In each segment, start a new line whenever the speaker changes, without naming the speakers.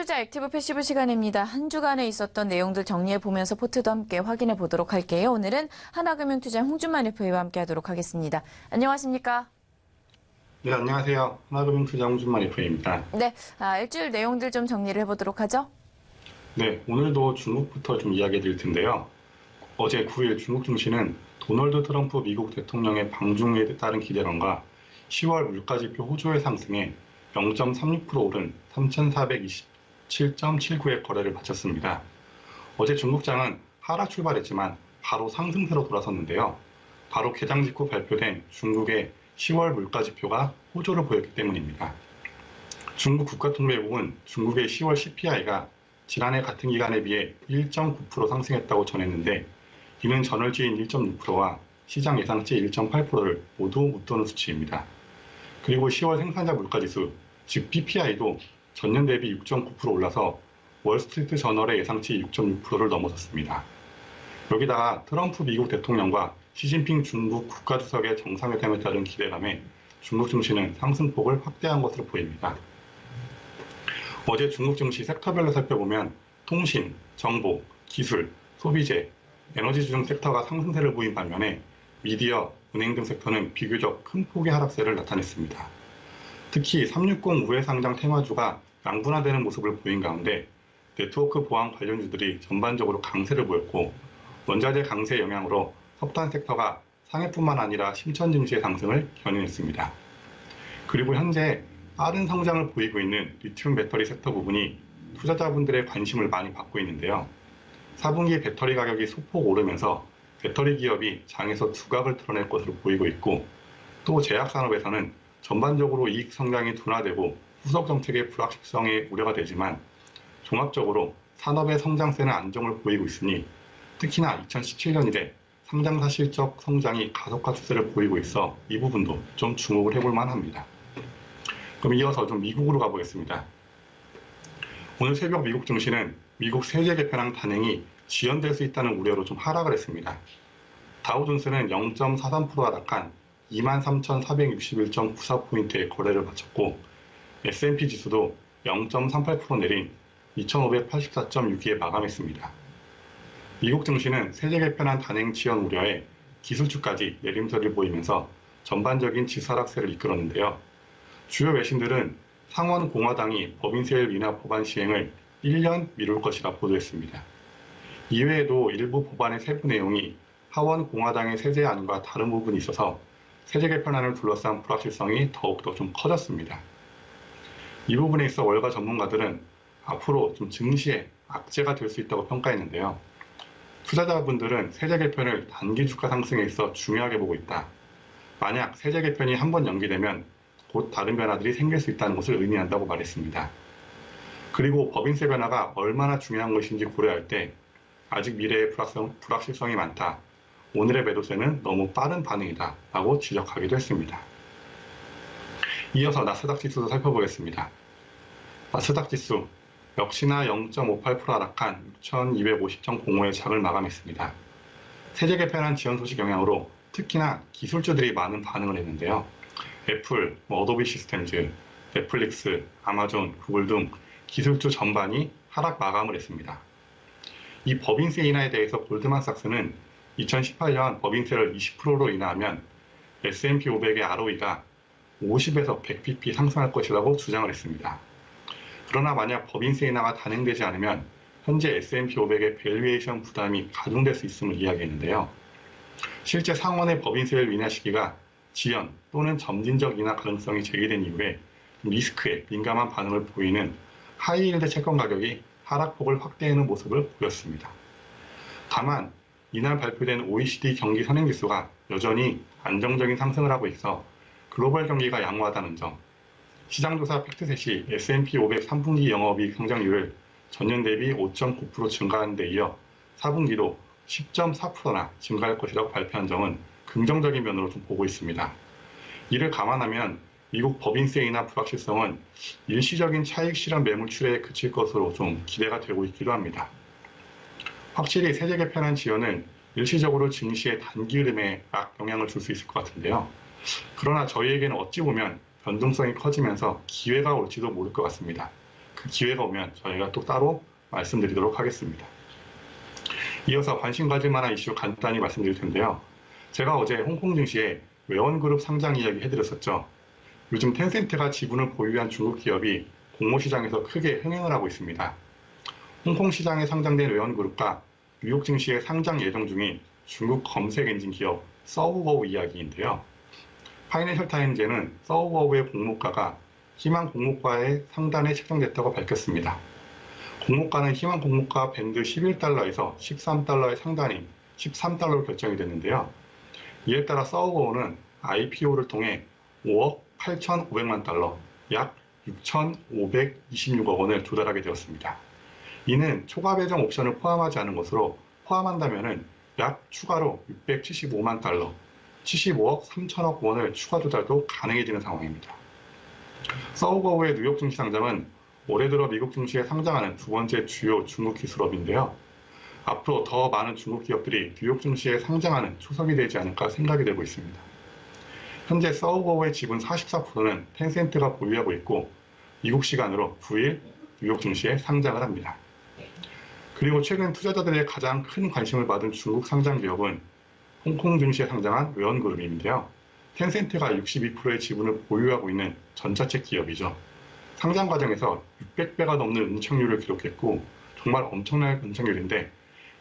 투자 액티브 패시브 시간입니다. 한 주간에 있었던 내용들 정리해보면서 포트도 함께 확인해 보도록 할게요. 오늘은 하나금융투자 홍준만 FA와 함께 하도록 하겠습니다. 안녕하십니까?
네, 안녕하세요. 하나금융투자 홍준만 FA입니다.
네, 일주일 내용들 좀 정리를 해보도록 하죠.
네, 오늘도 중국부터 좀 이야기 드릴 텐데요. 어제 9일 중국 증시는 도널드 트럼프 미국 대통령의 방중에 따른 기대감과 10월 물가지표 호조의 상승에 0.36% 오른 3,427.79의 거래를 마쳤습니다. 어제 중국장은 하락 출발했지만 바로 상승세로 돌아섰는데요. 바로 개장 직후 발표된 중국의 10월 물가지표가 호조를 보였기 때문입니다. 중국 국가통계국은 중국의 10월 CPI가 지난해 같은 기간에 비해 1.9% 상승했다고 전했는데 이는 전월주인 1.6%와 시장 예상치 1.8%를 모두 웃도는 수치입니다. 그리고 10월 생산자 물가지수, 즉 PPI도 전년 대비 6.9% 올라서 월스트리트 저널의 예상치 6.6%를 넘어섰습니다. 여기다가 트럼프 미국 대통령과 시진핑 중국 국가주석의 정상회담에 따른 기대감에 중국 증시는 상승폭을 확대한 것으로 보입니다. 어제 중국 증시 섹터별로 살펴보면 통신, 정보, 기술, 소비재, 에너지 등 섹터가 상승세를 보인 반면에 미디어, 은행 등 섹터는 비교적 큰 폭의 하락세를 나타냈습니다. 특히 360 우회상장 테마주가 양분화되는 모습을 보인 가운데 네트워크 보안 관련주들이 전반적으로 강세를 보였고 원자재 강세 영향으로 석탄 섹터가 상해뿐만 아니라 신천 증시의 상승을 견인했습니다. 그리고 현재 빠른 성장을 보이고 있는 리튬 배터리 섹터 부분이 투자자분들의 관심을 많이 받고 있는데요. 4분기 배터리 가격이 소폭 오르면서 배터리 기업이 장에서 두각을 드러낼 것으로 보이고 있고 또 제약산업에서는 전반적으로 이익 성장이 둔화되고 후속 정책의 불확실성에 우려가 되지만 종합적으로 산업의 성장세는 안정을 보이고 있으니 특히나 2017년 이래 상장사 실적 성장이 가속화 추세를 보이고 있어 이 부분도 좀 주목을 해볼 만합니다. 그럼 이어서 좀 미국으로 가보겠습니다. 오늘 새벽 미국 증시는 미국 세제 개편안 단행이 지연될 수 있다는 우려로 좀 하락을 했습니다. 다우존스는 0.43% 하락한 23,461.94포인트의 거래를 마쳤고 S&P 지수도 0.38% 내린 2,584.62에 마감했습니다. 미국 증시는 세제 개편안 단행 지연 우려에 기술주까지 내림세를 보이면서 전반적인 지수 하락세를 이끌었는데요. 주요 외신들은 상원 공화당이 법인세율 인하 법안 시행을 1년 미룰 것이라 보도했습니다. 이외에도 일부 법안의 세부 내용이 하원 공화당의 세제안과 다른 부분이 있어서 세제 개편안을 둘러싼 불확실성이 더욱더 좀 커졌습니다. 이 부분에 있어 월가 전문가들은 앞으로 좀 증시에 악재가 될 수 있다고 평가했는데요. 투자자분들은 세제 개편을 단기 주가 상승에 있어 중요하게 보고 있다. 만약 세제 개편이 한번 연기되면 곧 다른 변화들이 생길 수 있다는 것을 의미한다고 말했습니다. 그리고 법인세 변화가 얼마나 중요한 것인지 고려할 때 아직 미래의 불확실성이 많다. 오늘의 매도세는 너무 빠른 반응이다 라고 지적하기도 했습니다. 이어서 나스닥 지수도 살펴보겠습니다. 나스닥 지수 역시나 0.58% 하락한 6,250.05의 장을 마감했습니다. 세제 개편안 지연 소식 영향으로 특히나 기술주들이 많은 반응을 했는데요. 애플, 어도비 시스템즈, 넷플릭스, 아마존, 구글 등 기술주 전반이 하락 마감을 했습니다. 이 법인세 인하에 대해서 골드만삭스는 2018년 법인세를 20%로 인하하면 S&P 500의 ROE가 50에서 100bp 상승할 것이라고 주장을 했습니다. 그러나 만약 법인세 인하가 단행되지 않으면 현재 S&P 500의 밸류에이션 부담이 가중될 수 있음을 이야기했는데요. 실제 상원의 법인세율 인하 시기가 지연 또는 점진적 인하 가능성이 제기된 이후에 리스크에 민감한 반응을 보이는 하이힐드 채권 가격이 하락폭을 확대하는 모습을 보였습니다. 다만 이날 발표된 OECD 경기 선행지수가 여전히 안정적인 상승을 하고 있어 글로벌 경기가 양호하다는 점, 시장조사 팩트셋이 S&P 500 3분기 영업이익 성장률을 전년 대비 5.9% 증가하는 데 이어 4분기도 10.4%나 증가할 것이라고 발표한 점은 긍정적인 면으로 좀 보고 있습니다. 이를 감안하면 미국 법인세 인하 불확실성은 일시적인 차익 실현 매물출에 그칠 것으로 좀 기대가 되고 있기도 합니다. 확실히 세제 개편안 지연은 일시적으로 증시의 단기 흐름에 영향을 줄 수 있을 것 같은데요. 그러나 저희에게는 어찌 보면 변동성이 커지면서 기회가 올지도 모를 것 같습니다. 그 기회가 오면 저희가 또 따로 말씀드리도록 하겠습니다. 이어서 관심 가질 만한 이슈 간단히 말씀드릴 텐데요. 제가 어제 홍콩 증시에 외원그룹 상장 이야기 해드렸었죠. 요즘 텐센트가 지분을 보유한 중국 기업이 공모시장에서 크게 흥행을 하고 있습니다. 홍콩 시장에 상장된 외원그룹과 뉴욕 증시에 상장 예정 중인 중국 검색 엔진 기업 서브워우 이야기인데요. 파이낸셜 타임즈는 서브워우의 공모가가 희망 공모가의 상단에 책정됐다고 밝혔습니다. 공모가는 희망 공모가 밴드 11달러에서 13달러의 상단인 13달러로 결정이 됐는데요. 이에 따라 서브워우는 IPO를 통해 5억 8,500만 달러, 약 6,526억 원을 조달하게 되었습니다. 이는 초과 배정 옵션을 포함하지 않은 것으로 포함한다면 약 추가로 675만 달러, 75억 3천억 원을 추가 조달도 가능해지는 상황입니다. 서브워우의 뉴욕 증시 상장은 올해 들어 미국 증시에 상장하는 두 번째 주요 중국 기술업인데요. 앞으로 더 많은 중국 기업들이 뉴욕 증시에 상장하는 초석이 되지 않을까 생각이 되고 있습니다. 현재 서브워우의 지분 44%는 텐센트가 보유하고 있고 미국 시간으로 9일 뉴욕 증시에 상장을 합니다. 그리고 최근 투자자들의 가장 큰 관심을 받은 중국 상장 기업은 홍콩 증시에 상장한 외원그룹인데요. 텐센트가 62%의 지분을 보유하고 있는 전자책 기업이죠. 상장 과정에서 600배가 넘는 은착률을 기록했고 정말 엄청난 은착률인데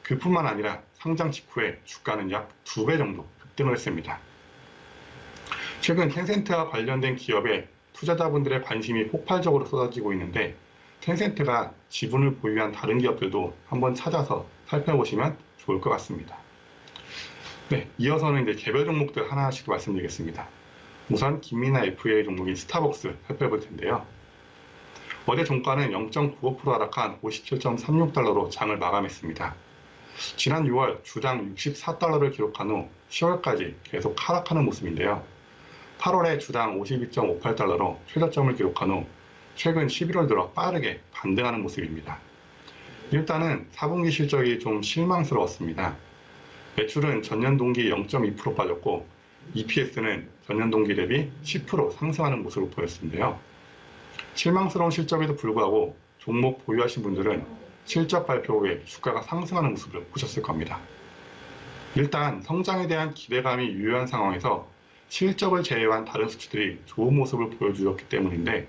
그뿐만 아니라 상장 직후에 주가는 약 2배 정도 급등을 했습니다. 최근 텐센트와 관련된 기업에 투자자분들의 관심이 폭발적으로 쏟아지고 있는데 텐센트가 지분을 보유한 다른 기업들도 한번 찾아서 살펴보시면 좋을 것 같습니다. 네, 이어서는 이제 개별 종목들 하나씩 말씀드리겠습니다. 우선 김미나 FA 종목인 스타벅스 살펴볼 텐데요. 어제 종가는 0.95% 하락한 57.36달러로 장을 마감했습니다. 지난 6월 주당 64달러를 기록한 후 10월까지 계속 하락하는 모습인데요. 8월에 주당 52.58달러로 최저점을 기록한 후 최근 11월 들어 빠르게 반등하는 모습입니다. 일단은 4분기 실적이 좀 실망스러웠습니다. 매출은 전년 동기 0.2% 빠졌고 EPS는 전년 동기 대비 10% 상승하는 모습을 보였는데요. 실망스러운 실적에도 불구하고 종목 보유하신 분들은 실적 발표 후에 주가가 상승하는 모습을 보셨을 겁니다. 일단 성장에 대한 기대감이 유효한 상황에서 실적을 제외한 다른 수치들이 좋은 모습을 보여주었기 때문인데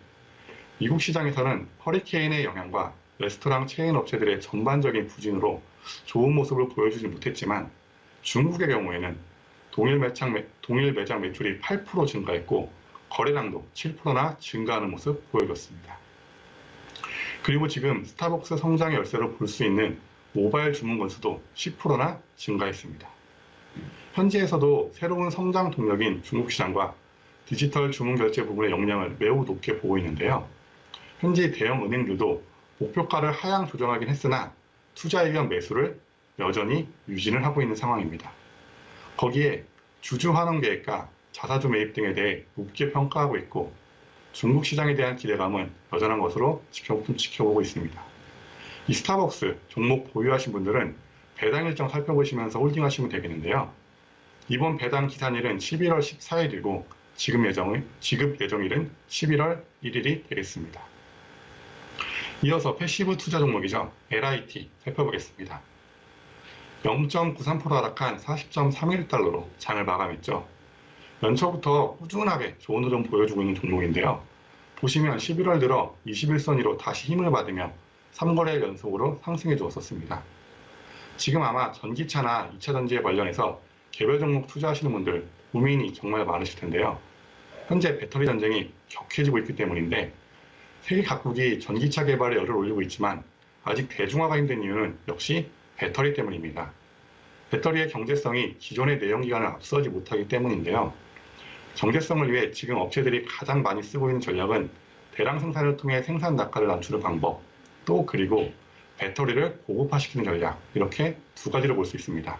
미국 시장에서는 허리케인의 영향과 레스토랑 체인 업체들의 전반적인 부진으로 좋은 모습을 보여주지 못했지만 중국의 경우에는 동일 매장 매출이 8% 증가했고 거래량도 7%나 증가하는 모습 보여줬습니다. 그리고 지금 스타벅스 성장의 열쇠로 볼 수 있는 모바일 주문 건수도 10%나 증가했습니다. 현지에서도 새로운 성장 동력인 중국 시장과 디지털 주문 결제 부분의 역량을 매우 높게 보고 있는데요. 현지 대형 은행들도 목표가를 하향 조정하긴 했으나 투자 의견 매수를 여전히 유진을 하고 있는 상황입니다. 거기에 주주 환원 계획과 자사주 매입 등에 대해 높게 평가하고 있고 중국 시장에 대한 기대감은 여전한 것으로 지켜보고 있습니다. 이 스타벅스 종목 보유하신 분들은 배당 일정 살펴보시면서 홀딩하시면 되겠는데요. 이번 배당 기산일은 11월 14일이고 지급 예정일은 11월 1일이 되겠습니다. 이어서 패시브 투자 종목이죠. LIT 살펴보겠습니다. 0.93% 하락한 40.31달러로 장을 마감했죠. 연초부터 꾸준하게 좋은 흐름 보여주고 있는 종목인데요. 보시면 11월 들어 21선이로 다시 힘을 받으며 3거래 연속으로 상승해 주었습니다. 지금 아마 전기차나 2차 전지에 관련해서 개별 종목 투자하시는 분들 고민이 정말 많으실 텐데요. 현재 배터리 전쟁이 격해지고 있기 때문인데 세계 각국이 전기차 개발에 열을 올리고 있지만 아직 대중화가 힘든 이유는 역시 배터리 때문입니다. 배터리의 경제성이 기존의 내연기관을 앞서지 못하기 때문인데요. 경제성을 위해 지금 업체들이 가장 많이 쓰고 있는 전략은 대량 생산을 통해 생산 단가를 낮추는 방법, 또 그리고 배터리를 고급화시키는 전략, 이렇게 두 가지로 볼 수 있습니다.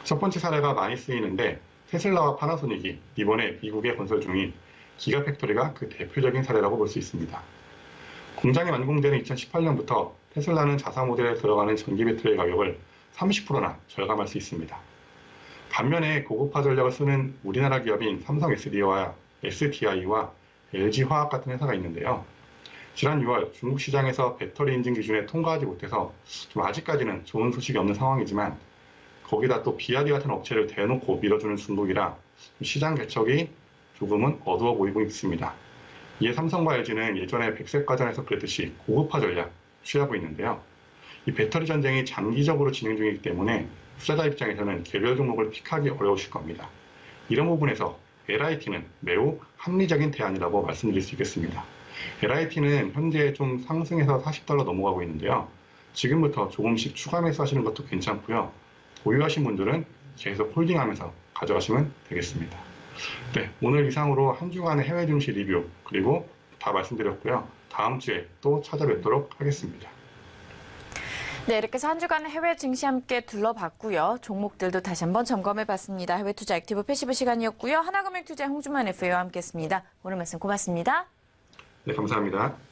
첫 번째 사례가 많이 쓰이는데 테슬라와 파나소닉이 이번에 미국에 건설 중인 기가팩토리가 그 대표적인 사례라고 볼 수 있습니다. 공장이 완공되는 2018년부터 테슬라는 자사 모델에 들어가는 전기 배터리 가격을 30%나 절감할 수 있습니다. 반면에 고급화 전략을 쓰는 우리나라 기업인 삼성 SDI와 LG화학 같은 회사가 있는데요. 지난 6월 중국 시장에서 배터리 인증 기준에 통과하지 못해서 좀 아직까지는 좋은 소식이 없는 상황이지만 거기다 또 BYD 같은 업체를 대놓고 밀어주는 중국이라 시장 개척이 조금은 어두워 보이고 있습니다. 이에 삼성과 LG는 예전에 백색과전에서 그랬듯이 고급화 전략 취하고 있는데요. 이 배터리 전쟁이 장기적으로 진행 중이기 때문에 투자자 입장에서는 개별 종목을 픽하기 어려우실 겁니다. 이런 부분에서 LIT는 매우 합리적인 대안이라고 말씀드릴 수 있겠습니다. LIT는 현재 좀 상승해서 $40 넘어가고 있는데요. 지금부터 조금씩 추가 매수하시는 것도 괜찮고요. 보유하신 분들은 계속 홀딩하면서 가져가시면 되겠습니다. 네, 오늘 이상으로 한 주간의 해외 증시 리뷰 그리고 다 말씀드렸고요. 다음 주에 또 찾아뵙도록 하겠습니다.
네, 이렇게 해서 한 주간의 해외 증시 함께 둘러봤고요. 종목들도 다시 한번 점검해봤습니다. 해외 투자 액티브 패시브 시간이었고요. 하나금융투자 홍준만 FA와 함께했습니다. 오늘 말씀 고맙습니다.
네, 감사합니다.